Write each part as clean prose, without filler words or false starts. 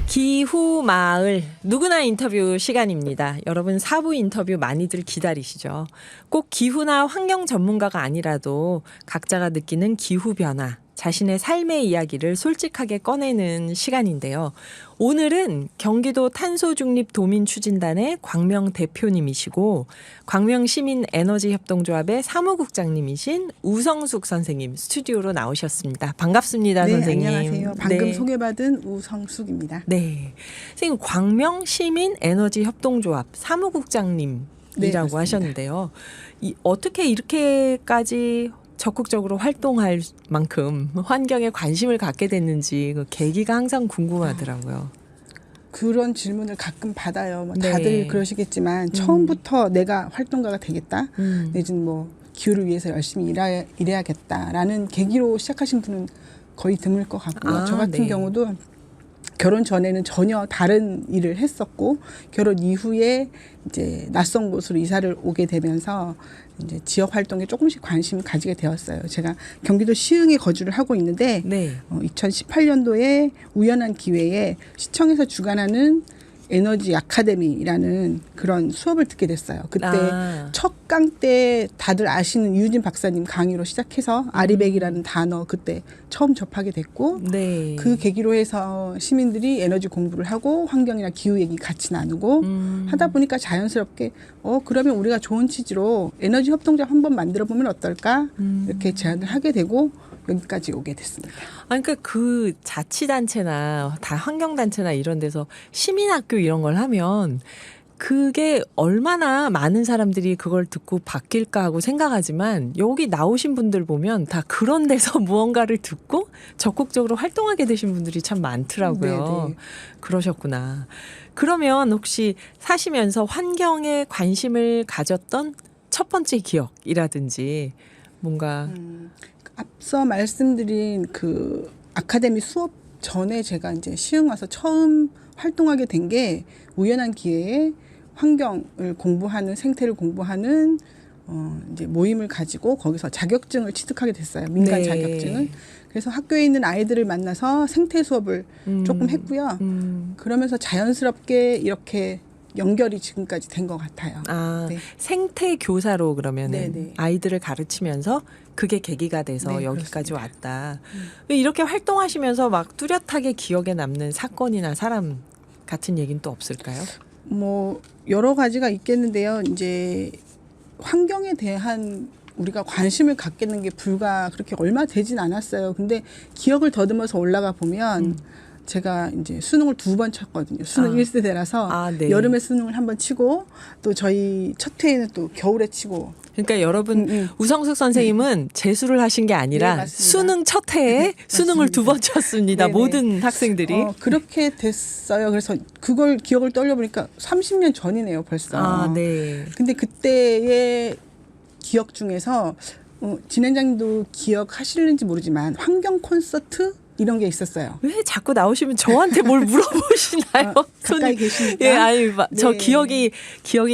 기후 마을 누구나 인터뷰 시간입니다. 여러분 사부 인터뷰 많이들 기다리시죠. 꼭 기후나 환경 전문가가 아니라도 각자가 느끼는 기후 변화, 자신의 삶의 이야기를 솔직하게 꺼내는 시간인데요. 오늘은 경기도 탄소중립도민추진단의 광명 대표님이시고 광명시민에너지협동조합의 사무국장님이신 우성숙 선생님 스튜디오로 나오셨습니다. 반갑습니다. 네, 선생님. 안녕하세요. 방금 네. 소개받은 우성숙입니다. 네. 선생님 광명시민에너지협동조합 사무국장님이라고 네, 맞습니다. 하셨는데요. 어떻게 이렇게까지 적극적으로 활동할 만큼 환경에 관심을 갖게 됐는지 그 계기가 항상 궁금하더라고요. 그런 질문을 가끔 받아요. 뭐 네. 다들 그러시겠지만 처음부터 내가 활동가가 되겠다. 내지는 뭐 기후를 위해서 열심히 일해야겠다라는 계기로 시작하신 분은 거의 드물 것 같고요. 저 같은 네. 경우도 결혼 전에는 전혀 다른 일을 했었고 결혼 이후에 이제 낯선 곳으로 이사를 오게 되면서 이제 지역 활동에 조금씩 관심을 가지게 되었어요. 제가 경기도 시흥에 거주를 하고 있는데 네. 2018년도에 우연한 기회에 시청에서 주관하는 에너지 아카데미라는 그런 수업을 듣게 됐어요. 그때 첫 강 때 다들 아시는 유진 박사님 강의로 시작해서 아리백이라는 단어 그때 처음 접하게 됐고 네. 그 계기로 해서 시민들이 에너지 공부를 하고 환경이나 기후 얘기 같이 나누고 하다 보니까 자연스럽게 그러면 우리가 좋은 취지로 에너지 협동조합 한번 만들어 보면 어떨까 이렇게 제안을 하게 되고 여기까지 오게 됐습니다. 아니, 그러니까 그 자치단체나 다 환경단체나 이런 데서 시민학교 이런 걸 하면 그게 얼마나 많은 사람들이 그걸 듣고 바뀔까 하고 생각하지만 여기 나오신 분들 보면 다 그런 데서 무언가를 듣고 적극적으로 활동하게 되신 분들이 참 많더라고요. 네네. 그러셨구나. 그러면 혹시 사시면서 환경에 관심을 가졌던 첫 번째 기억이라든지 뭔가 앞서 말씀드린 그 아카데미 수업 전에 제가 이제 시흥 와서 처음 활동하게 된 게 우연한 기회에 환경을 공부하는 생태를 공부하는 이제 모임을 가지고 거기서 자격증을 취득하게 됐어요. 민간 네. 자격증을. 그래서 학교에 있는 아이들을 만나서 생태 수업을 조금 했고요. 그러면서 자연스럽게 이렇게 연결이 지금까지 된 것 같아요. 네. 생태 교사로 그러면은 네네. 아이들을 가르치면서 그게 계기가 돼서 네, 여기까지 그렇습니다. 왔다. 이렇게 활동하시면서 막 뚜렷하게 기억에 남는 사건이나 사람 같은 얘기는 또 없을까요? 뭐 여러 가지가 있겠는데요. 이제 환경에 대한 우리가 관심을 갖겠는 게 불과 그렇게 얼마 되진 않았어요. 근데 기억을 더듬어서 올라가 보면 제가 이제 수능을 2번 쳤거든요. 수능 1세대라서 네. 여름에 수능을 한번 치고 또 저희 첫 회에는 또 겨울에 치고. 그러니까 여러분 우성숙 선생님은 재수를 하신 게 아니라 네, 맞습니다. 수능 첫 해에 수능을 맞습니다. 2번 쳤습니다. 네네. 모든 학생들이. 그렇게 됐어요. 그래서 그걸 기억을 떠올려보니까 30년 전이네요, 벌써. 네. 근데 그때의 기억 중에서 진행자님도 기억하실는지 모르지만 환경 콘서트 이런 게 있었어요. 왜 자꾸 나오시면 저한테 뭘 물어보시나요? 가까이 계시니까. 예, 아니, 저 네. 기억이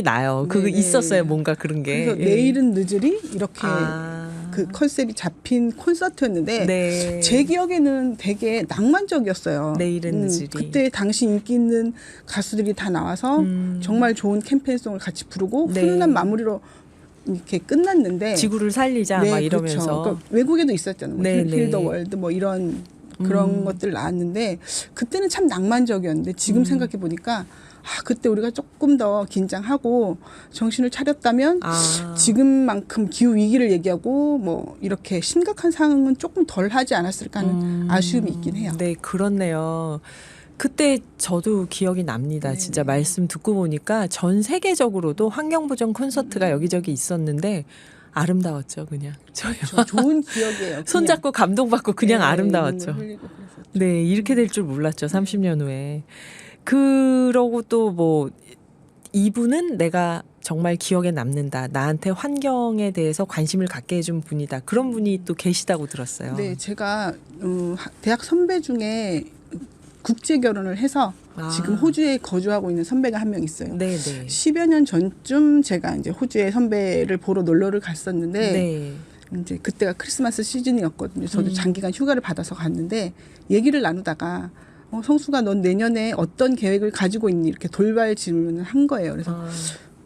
나요. 그거 네네. 있었어요. 뭔가 그런 게. 그래서 예. 내일은 늦으리 이렇게 아. 그 컨셉이 잡힌 콘서트였는데 네. 제 기억에는 되게 낭만적이었어요. 내일은 늦으리. 그때 당시 인기 있는 가수들이 다 나와서 정말 좋은 캠페인송을 같이 부르고 네. 훈훈한 마무리로 이렇게 끝났는데 지구를 살리자 막 이러면서. 그렇죠. 그러니까 외국에도 있었잖아요. 뭐 네, 힐 더 네. 월드 뭐 이런 그런 것들 나왔는데 그때는 참 낭만적이었는데 지금 생각해 보니까 그때 우리가 조금 더 긴장하고 정신을 차렸다면 지금만큼 기후 위기를 얘기하고 뭐 이렇게 심각한 상황은 조금 덜 하지 않았을까 하는 아쉬움이 있긴 해요. 네, 그렇네요. 그때 저도 기억이 납니다. 네네. 진짜 말씀 듣고 보니까 전 세계적으로도 환경보전 콘서트가 여기저기 있었는데 아름다웠죠, 그냥. 저요. 좋은 기억이에요. 손잡고 감동받고 그냥 네, 아름다웠죠. 눈물 흘리고 그랬었죠. 네, 이렇게 될 줄 몰랐죠. 30년 후에. 그러고 또 뭐 이분은 내가 정말 기억에 남는다. 나한테 환경에 대해서 관심을 갖게 해준 분이다. 그런 분이 또 계시다고 들었어요. 네, 제가 대학 선배 중에 국제 결혼을 해서 지금 호주에 거주하고 있는 선배가 한 명 있어요. 네, 네. 10여 년 전쯤 제가 이제 호주에 선배를 보러 놀러를 갔었는데 네. 이제 그때가 크리스마스 시즌이었거든요. 저도 장기간 휴가를 받아서 갔는데 얘기를 나누다가 성수가 넌 내년에 어떤 계획을 가지고 있니? 이렇게 돌발 질문을 한 거예요. 그래서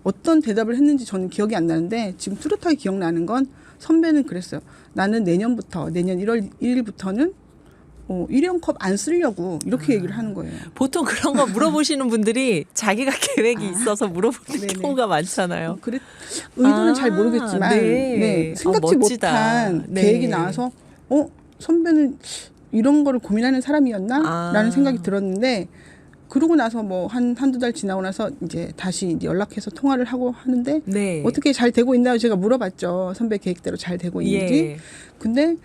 어떤 대답을 했는지 저는 기억이 안 나는데 지금 뚜렷하게 기억나는 건 선배는 그랬어요. 나는 내년 1월 1일부터는 일회용 컵 안 쓰려고 이렇게 얘기를 하는 거예요. 보통 그런 거 물어보시는 분들이 자기가 계획이 있어서 물어보는 네네. 경우가 많잖아요. 그래 의도는 잘 모르겠지만 네. 생각지 멋지다. 못한 네. 계획이 나와서 선배는 이런 거를 고민하는 사람이었나? 라는 생각이 들었는데 그러고 나서 뭐 한두 달 지나고 나서 이제 다시 이제 연락해서 통화를 하고 하는데 네. 어떻게 잘 되고 있나요? 제가 물어봤죠. 선배 계획대로 잘 되고 있는지. 예. 근데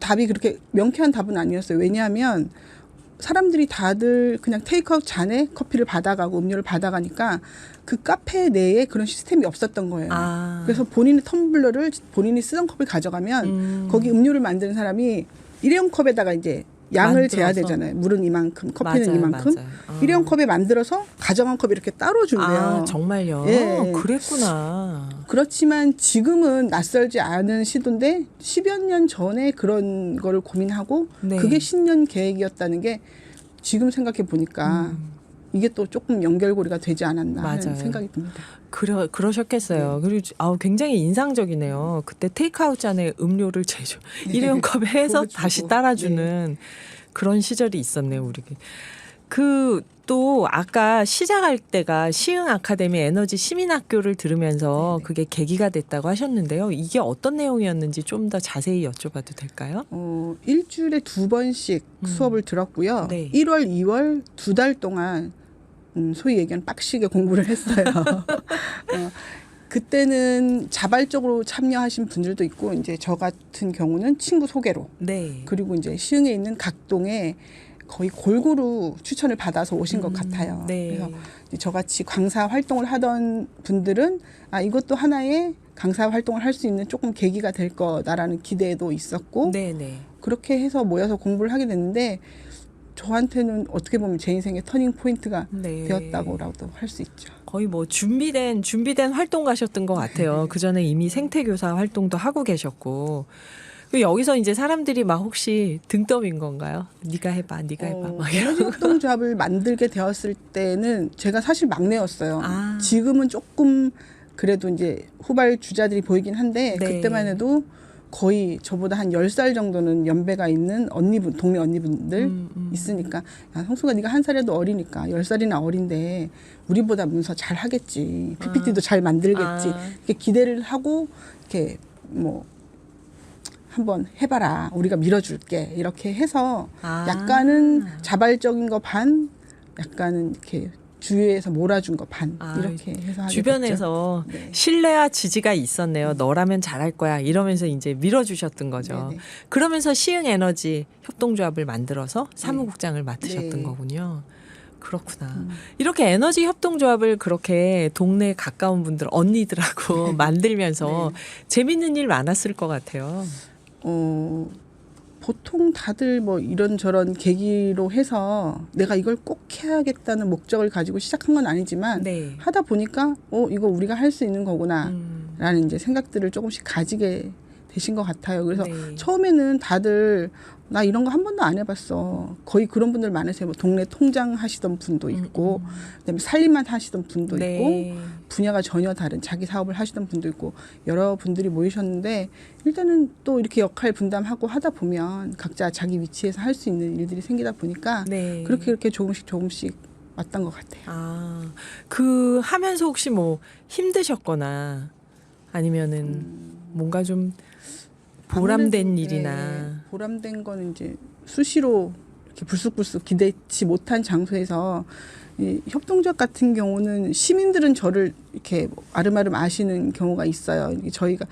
답이 그렇게 명쾌한 답은 아니었어요. 왜냐하면 사람들이 다들 그냥 테이크아웃 잔에 커피를 받아가고 음료를 받아가니까 그 카페 내에 그런 시스템이 없었던 거예요. 그래서 본인의 텀블러를 본인이 쓰던 컵을 가져가면 거기 음료를 만드는 사람이 일회용 컵에다가 이제 양을 만들어서. 재야 되잖아요. 물은 이만큼, 커피는 맞아요, 이만큼. 맞아요. 일회용 컵에 만들어서 가져간 컵 이렇게 따로 준대요. 정말요? 예. 그랬구나. 그렇지만 지금은 낯설지 않은 시도인데 10여 년 전에 그런 거를 고민하고 네. 그게 신년 계획이었다는 게 지금 생각해 보니까 이게 또 조금 연결고리가 되지 않았나 맞아요. 하는 생각이 듭니다. 그러셨겠어요. 그리고 굉장히 인상적이네요. 그때 테이크아웃 잔에 음료를 제조 일회용 컵에 해서 그거 다시 주고. 따라주는 그런 시절이 있었네요, 우리게. 또 아까 시작할 때가 시흥 아카데미 에너지 시민학교를 들으면서 그게 계기가 됐다고 하셨는데요. 이게 어떤 내용이었는지 좀 더 자세히 여쭤봐도 될까요? 일주일에 2번씩 수업을 들었고요. 네. 1월, 2월 2달 동안 소위 얘기하는 빡시게 공부를 했어요. 그때는 자발적으로 참여하신 분들도 있고 이제 저 같은 경우는 친구 소개로 네. 그리고 이제 시흥에 있는 각 동에 거의 골고루 추천을 받아서 오신 것 같아요. 네. 그래서 저같이 강사 활동을 하던 분들은 이것도 하나의 강사 활동을 할 수 있는 조금 계기가 될 거다라는 기대도 있었고 네네. 그렇게 해서 모여서 공부를 하게 됐는데 저한테는 어떻게 보면 제 인생의 터닝 포인트가 네. 되었다고라도 할 수 있죠. 거의 뭐 준비된 활동 가셨던 것 같아요. 그 전에 이미 생태교사 활동도 하고 계셨고. 여기서 이제 사람들이 막 혹시 등 떠민 건가요? 네가 해봐. 막 에너지 협동조합을 만들게 되었을 때는 제가 사실 막내였어요. 지금은 조금 그래도 이제 후발 주자들이 보이긴 한데 네. 그때만 해도 거의 저보다 한 10살 정도는 연배가 있는 동네 언니분들 있으니까 야, 성수가 네가 한 살이라도 어리니까 10살이나 어린데 우리보다 문서 잘 하겠지. PPT도 잘 만들겠지. 이렇게 기대를 하고 이렇게 뭐 한번 해봐라. 우리가 밀어줄게. 이렇게 해서 약간은 자발적인 거 반, 약간은 이렇게 주위에서 몰아준 거 반 이렇게 해서 하게 주변에서 됐죠. 네. 신뢰와 지지가 있었네요. 너라면 잘할 거야. 이러면서 이제 밀어주셨던 거죠. 네네. 그러면서 시흥 에너지 협동조합을 만들어서 사무국장을 맡으셨던 네. 거군요. 그렇구나. 이렇게 에너지 협동조합을 그렇게 동네에 가까운 분들 언니들하고 만들면서 재밌는 일 많았을 것 같아요. 보통 다들 뭐 이런저런 계기로 해서 내가 이걸 꼭 해야겠다는 목적을 가지고 시작한 건 아니지만 네. 하다 보니까 이거 우리가 할 수 있는 거구나 라는 이제 생각들을 조금씩 가지게 되신 것 같아요. 그래서 네. 처음에는 다들 나 이런 거 한 번도 안 해봤어. 거의 그런 분들 많으세요. 뭐 동네 통장 하시던 분도 있고 그다음에 살림만 하시던 분도 네. 있고 분야가 전혀 다른 자기 사업을 하시던 분도 있고 여러 분들이 모이셨는데 일단은 또 이렇게 역할 분담하고 하다 보면 각자 자기 위치에서 할 수 있는 일들이 생기다 보니까 네. 그렇게 조금씩 왔던 것 같아요. 그 하면서 혹시 뭐 힘드셨거나 아니면은 뭔가 좀 보람된 아무래도, 일이나 보람된 거는 이제 수시로 이렇게 불쑥불쑥 기대치 못한 장소에서 이 협동조합 같은 경우는 시민들은 저를 이렇게 아름아름 아시는 경우가 있어요. 저희가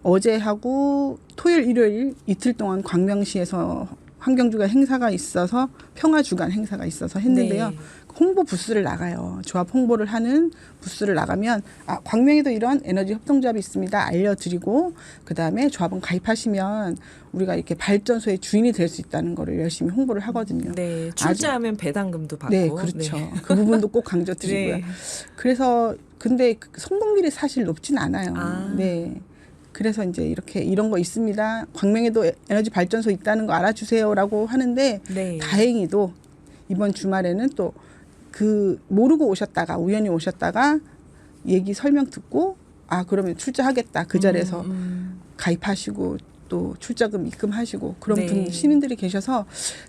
어제 하고 토요일, 일요일 이틀 동안 광명시에서 환경주간 행사가 있어서 평화주간 행사가 있어서 했는데요. 네. 홍보 부스를 나가요. 조합 홍보를 하는 부스를 나가면 광명에도 이런 에너지 협동조합이 있습니다. 알려드리고 그다음에 조합원 가입하시면 우리가 이렇게 발전소의 주인이 될 수 있다는 거를 열심히 홍보를 하거든요. 네, 출자하면 배당금도 받고. 네, 그렇죠. 그 부분도 꼭 강조드리고요. 네. 그래서 근데 성공률이 사실 높진 않아요. 네. 그래서 이제 이런 거 있습니다. 광명에도 에너지 발전소 있다는 거 알아주세요라고 하는데 네. 다행히도 이번 주말에는 또 그 모르고 오셨다가 우연히 오셨다가 얘기 설명 듣고 아 그러면 출자하겠다 그 자리에서 가입하시고 또 출자금 입금하시고 그런 네. 분 시민들이 계셔서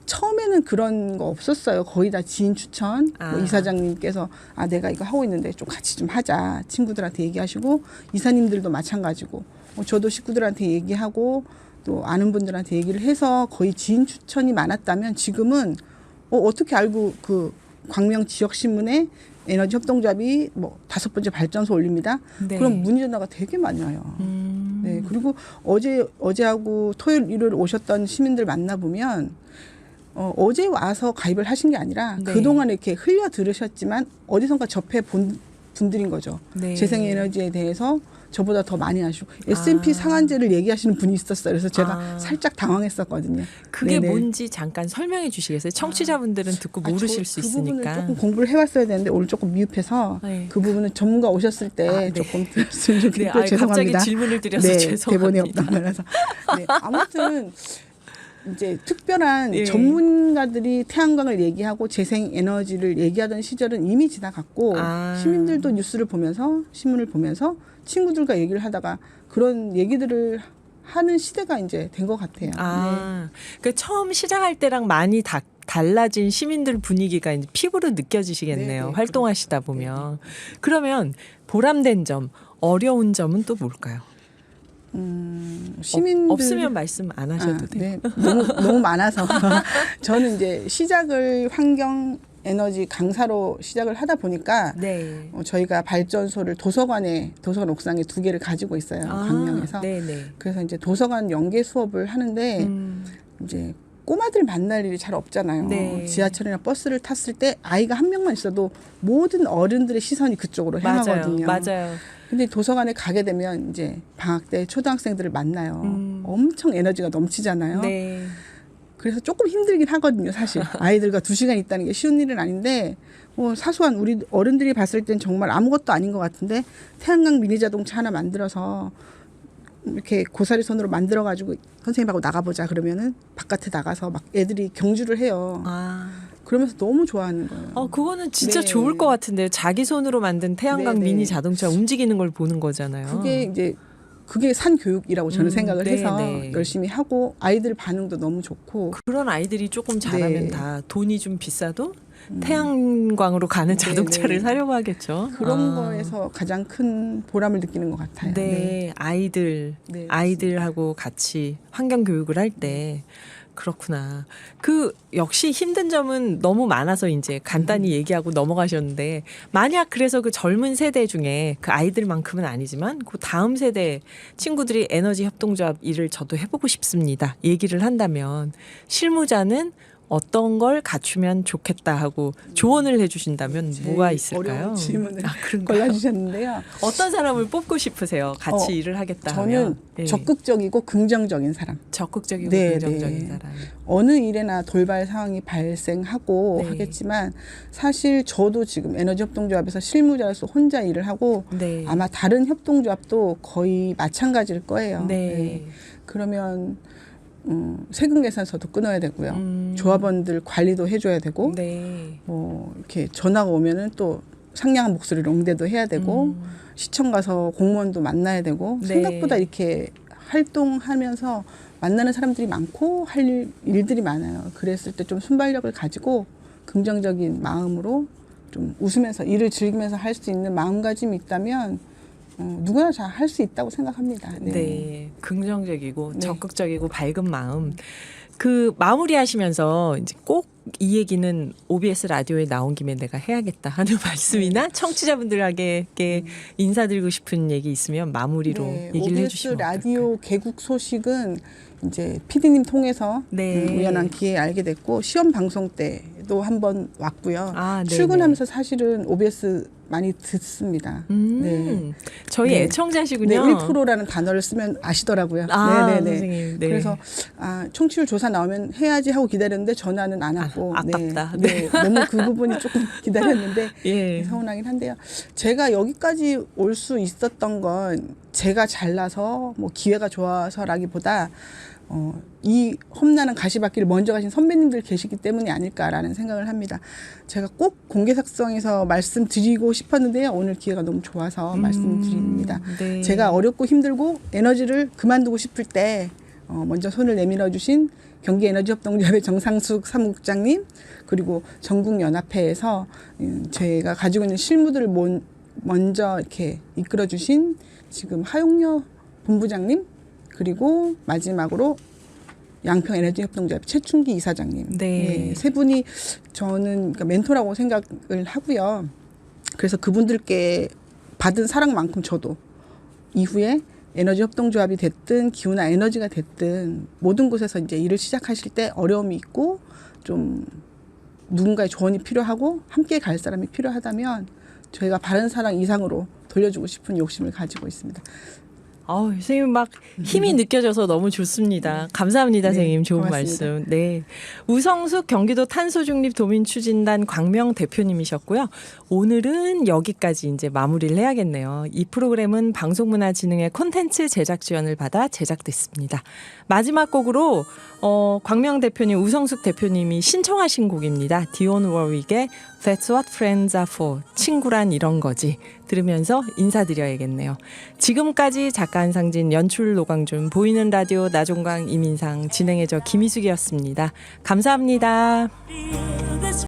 처음에는 그런 거 없었어요. 거의 다 지인 추천 뭐 이사장님께서 아 내가 이거 하고 있는데 좀 같이 좀 하자 친구들한테 얘기하시고 이사님들도 마찬가지고 저도 식구들한테 얘기하고 또 아는 분들한테 얘기를 해서 거의 지인 추천이 많았다면 지금은 어떻게 알고 그 광명 지역신문에 에너지 협동조합이 뭐 5번째 발전소 올립니다. 네. 그럼 문의 전화가 되게 많이 와요. 네. 그리고 어제하고 토요일, 일요일 오셨던 시민들 만나보면 어제 와서 가입을 하신 게 아니라 네. 그동안 이렇게 흘려 들으셨지만 어디선가 접해 본 분들인 거죠. 네. 재생에너지에 대해서 저보다 더 많이 아시고 S&P 상한제를 얘기하시는 분이 있었어요. 그래서 제가 살짝 당황했었거든요. 그게 네네. 뭔지 잠깐 설명해 주시겠어요? 청취자분들은 듣고 모르실 수 그 부분을 있으니까. 조금 공부를 해왔어야 되는데 오늘 조금 미흡해서 네. 그 부분은 전문가 오셨을 때 네. 조금 들었으면 좋겠는데 네, 죄송합니다. 갑자기 질문을 드려서 네, 죄송합니다. 대본에 없던 거라서. 네, 아무튼 이제 특별한 예. 전문가들이 태양광을 얘기하고 재생에너지를 얘기하던 시절은 이미 지나갔고 시민들도 뉴스를 보면서 신문을 보면서 친구들과 얘기를 하다가 그런 얘기들을 하는 시대가 이제 된 것 같아요. 그 처음 시작할 때랑 많이 달라진 시민들 분위기가 이제 피부로 느껴지시겠네요. 네, 활동하시다 보면. 그러면 보람된 점, 어려운 점은 또 뭘까요? 시민들 없으면 말씀 안 하셔도 돼요. 네, 너무 많아서 저는 이제 시작을 환경 에너지 강사로 시작을 하다 보니까 네. 저희가 발전소를 도서관 옥상에 2개를 가지고 있어요. 광명에서. 네네. 그래서 이제 도서관 연계 수업을 하는데 이제 꼬마들 만날 일이 잘 없잖아요. 네. 지하철이나 버스를 탔을 때 아이가 한 명만 있어도 모든 어른들의 시선이 그쪽으로 향하거든요. 맞아요. 근데 도서관에 가게 되면 이제 방학 때 초등학생들을 만나요. 엄청 에너지가 넘치잖아요. 네. 그래서 조금 힘들긴 하거든요, 사실. 아이들과 2시간 있다는 게 쉬운 일은 아닌데, 사소한 우리 어른들이 봤을 땐 정말 아무것도 아닌 것 같은데, 태양광 미니 자동차 하나 만들어서 이렇게 고사리 손으로 만들어가지고 선생님하고 나가보자 그러면은 바깥에 나가서 막 애들이 경주를 해요. 그러면서 너무 좋아하는 거예요. 그거는 진짜 네. 좋을 것 같은데요. 자기 손으로 만든 태양광 네네. 미니 자동차 움직이는 걸 보는 거잖아요. 그게 산 교육이라고 저는 생각을 네, 해서 네. 열심히 하고 아이들 반응도 너무 좋고 그런 아이들이 조금 잘하면 네. 다 돈이 좀 비싸도 태양광으로 가는 자동차를 네. 사려고 하겠죠. 그런 거에서 가장 큰 보람을 느끼는 것 같아요. 네, 네, 아이들하고 같이 환경 교육을 할 때 그렇구나. 역시 힘든 점은 너무 많아서 이제 간단히 얘기하고 넘어가셨는데 만약 그래서 그 젊은 세대 중에 그 아이들만큼은 아니지만 그 다음 세대 친구들이 에너지 협동조합 일을 저도 해보고 싶습니다. 얘기를 한다면 실무자는 어떤 걸 갖추면 좋겠다 하고 조언을 해주신다면 뭐가 있을까요? 어려운 질문을 그런가요? 골라주셨는데요. 어떤 사람을 뽑고 싶으세요? 같이 일을 하겠다 저는 하면. 네. 적극적이고 긍정적인 사람. 적극적이고 네, 긍정적인 네. 사람. 어느 일에나 돌발 상황이 발생하고 네. 하겠지만 사실 저도 지금 에너지 협동조합에서 실무자로서 혼자 일을 하고 네. 아마 다른 협동조합도 거의 마찬가지일 거예요. 네. 그러면 세금 계산서도 끊어야 되고요. 조합원들 관리도 해줘야 되고 네. 이렇게 전화가 오면은 또 상냥한 목소리로 응대도 해야 되고 시청 가서 공무원도 만나야 되고 네. 생각보다 이렇게 활동하면서 만나는 사람들이 많고 할 일들이 많아요. 그랬을 때 좀 순발력을 가지고 긍정적인 마음으로 좀 웃으면서 일을 즐기면서 할 수 있는 마음가짐이 있다면 누구나 잘 할 수 있다고 생각합니다. 네. 긍정적이고 네. 적극적이고 밝은 마음. 마무리하시면서 이제 꼭 이 얘기는 OBS 라디오에 나온 김에 내가 해야겠다 하는 말씀이나 청취자분들에게 인사드리고 싶은 얘기 있으면 마무리로 얘기를 OBS 해주시면 라디오 개국 소식은 이제 PD님 통해서 네. 우연한 기회에 알게 됐고 시험 방송 때도 한번 왔고요. 아, 네네. 출근하면서 사실은 OBS 많이 듣습니다. 네. 저희 네. 애청자시군요. 네, 1%라는 단어를 쓰면 아시더라고요. 선생님. 네. 그래서 청취율 조사 나오면 해야지 하고 기다렸는데 전화는 안 왔고 아깝다. 네. 너무 그 부분이 조금 기다렸는데 예. 서운하긴 한데요. 제가 여기까지 올 수 있었던 건 제가 잘나서 뭐 기회가 좋아서라기보다 이 험난한 가시밭길을 먼저 가신 선배님들 계시기 때문이 아닐까라는 생각을 합니다. 제가 꼭 공개석상에서 말씀드리고 싶었는데요. 오늘 기회가 너무 좋아서 말씀드립니다. 네. 제가 어렵고 힘들고 에너지를 그만두고 싶을 때 먼저 손을 내밀어 주신 경기에너지협동조합의 정상숙 사무국장님 그리고 전국연합회에서 제가 가지고 있는 실무들을 먼저 이렇게 이끌어 주신 지금 하용여 본부장님 그리고 마지막으로 양평에너지협동조합 최춘기 이사장님 네. 세 분이 저는 그러니까 멘토라고 생각을 하고요. 그래서 그분들께 받은 사랑만큼 저도 이후에 에너지협동조합이 됐든 기후나 에너지가 됐든 모든 곳에서 이제 일을 시작하실 때 어려움이 있고 좀 누군가의 조언이 필요하고 함께 갈 사람이 필요하다면 저희가 바른 사랑 이상으로 돌려주고 싶은 욕심을 가지고 있습니다. 선생님 막 힘이 느껴져서 너무 좋습니다. 감사합니다, 네, 선생님. 좋은 고맙습니다. 말씀. 네. 우성숙 경기도 탄소중립 도민추진단 광명 대표님이셨고요. 오늘은 여기까지 이제 마무리를 해야겠네요. 이 프로그램은 방송문화진흥회 콘텐츠 제작 지원을 받아 제작됐습니다. 마지막 곡으로 광명 대표님, 우성숙 대표님이 신청하신 곡입니다. 디온 워윅의 That's what friends are for. 친구란 이런 거지. 들으면서 인사드려야겠네요. 지금까지 작가 한상진, 연출 노광준, 보이는 라디오 나종광, 이민상, 진행의 저 김희숙이었습니다. 감사합니다.